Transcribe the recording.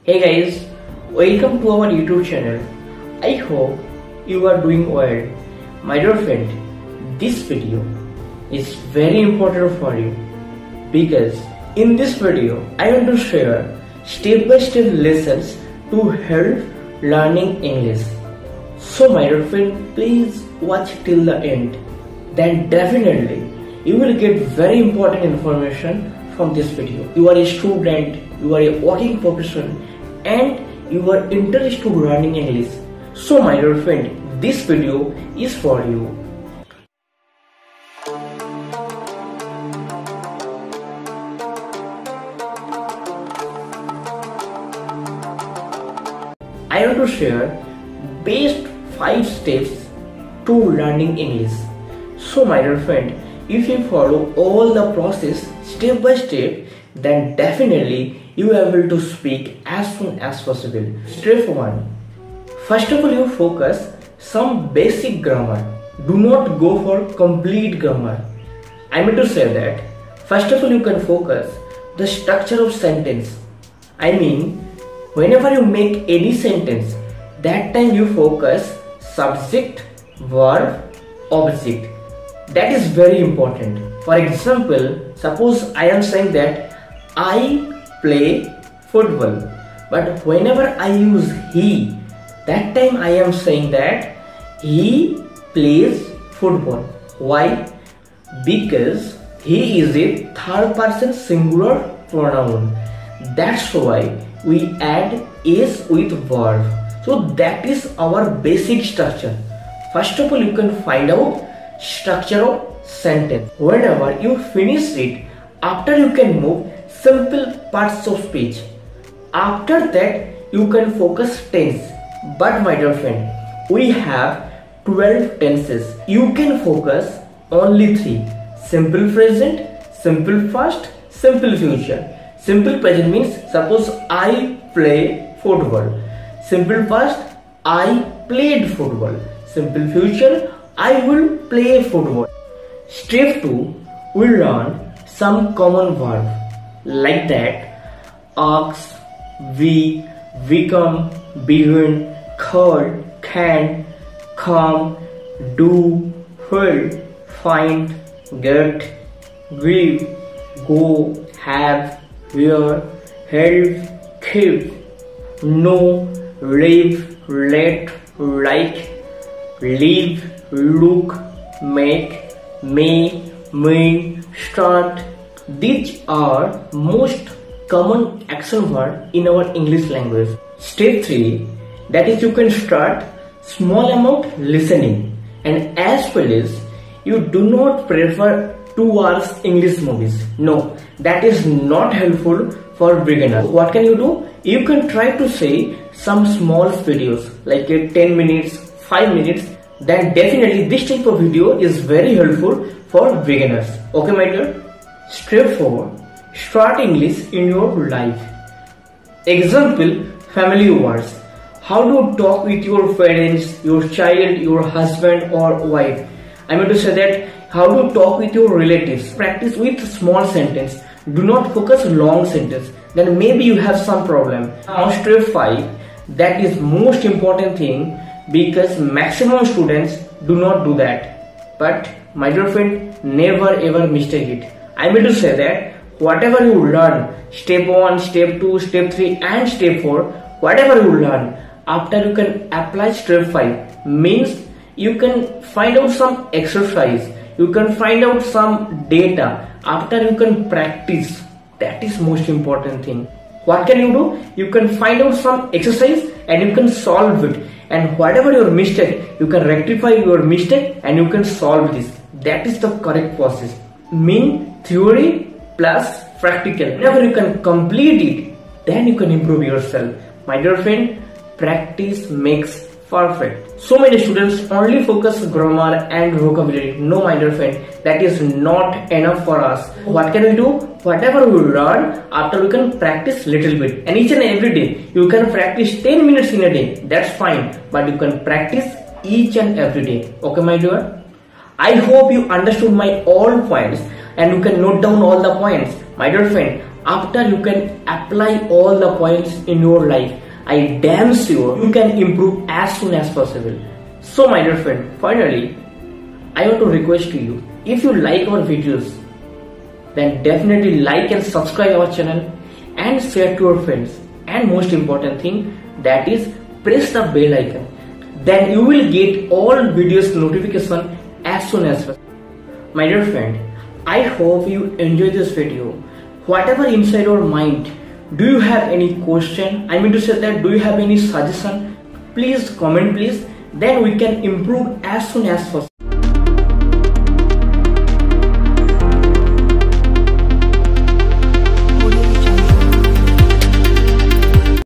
Hey guys, welcome to our YouTube channel. I hope you are doing well. My dear friend, this video is very important for you because in this video I want to share step-by-step lessons to help learning English. So my dear friend, please watch till the end. Then definitely you will get very important information from this video. You are a student, you are a working professional, and you are interested in learning English. So my dear friend, this video is for you. I want to share best 5 steps to learning English. So my dear friend, if you follow all the process step by step, then definitely you are able to speak as soon as possible. Step 1. First of all, you focus some basic grammar. Do not go for complete grammar. I mean to say that first of all you can focus the structure of sentence. I mean, whenever you make any sentence, that time you focus subject, verb, object. That is very important. For example, suppose I am saying that I play football, but whenever I use he, that time I am saying that he plays football. Why? Because he is a third person singular pronoun. That's why we add is with verb. So that is our basic structure. First of all, you can find out structure of sentence. Whenever you finish it, after you can move simple parts of speech. After that you can focus tense. But my dear friend, we have 12 tenses. You can focus only 3. Simple present, simple past, simple future. Simple present means suppose I play football. Simple past, I played football. Simple future, I will play football. Step 2, we learn some common verb like that: ask, we, become, begin, could, can, come, do, will, find, get, give, go, have, wear, help, keep, know, live, let, like, live, look, make, may, mean, start. These are most common action words in our English language. Step 3, that is you can start small amount listening, and as well as you do not prefer 2 hours English movies. No, that is not helpful for beginners. What can you do? You can try to say some small videos like 10 minutes, 5 minutes. Then definitely this type of video is very helpful for beginners. Okay my dear? Step 4. Start English in your life. Example, family words. How to talk with your parents, your child, your husband or wife. I mean to say that how to talk with your relatives. Practice with small sentence. Do not focus long sentence. Then maybe you have some problem. Now step 5. That is most important thing, because maximum students do not do that. But my dear friend, never ever mistake it. I mean to say that whatever you learn, step 1, step 2, step 3 and step 4, whatever you learn, after you can apply step 5. Means you can find out some exercise, you can find out some data, after you can practice. That is most important thing. What can you do? You can find out some exercise and you can solve it. And whatever your mistake, you can rectify your mistake and you can solve this. That is the correct process. Mean theory plus practical. Whenever you can complete it, then you can improve yourself. My dear friend, practice makes perfect. So many students only focus grammar and vocabulary. No my dear friend, that is not enough for us. What can we do? Whatever we learn, after we can practice little bit. And each and every day, you can practice 10 minutes in a day. That's fine. But you can practice each and every day. Okay my dear? I hope you understood my all points and you can note down all the points. My dear friend, after you can apply all the points in your life, I damn sure you can improve as soon as possible. So my dear friend, finally, I want to request to you, if you like our videos, then definitely like and subscribe our channel and share to your friends. And most important thing, that is press the bell icon. Then you will get all videos notification as soon as possible. My dear friend, I hope you enjoyed this video. Whatever inside your mind, do you have any question? I mean to say that, do you have any suggestion? Please comment please. Then we can improve as soon as possible.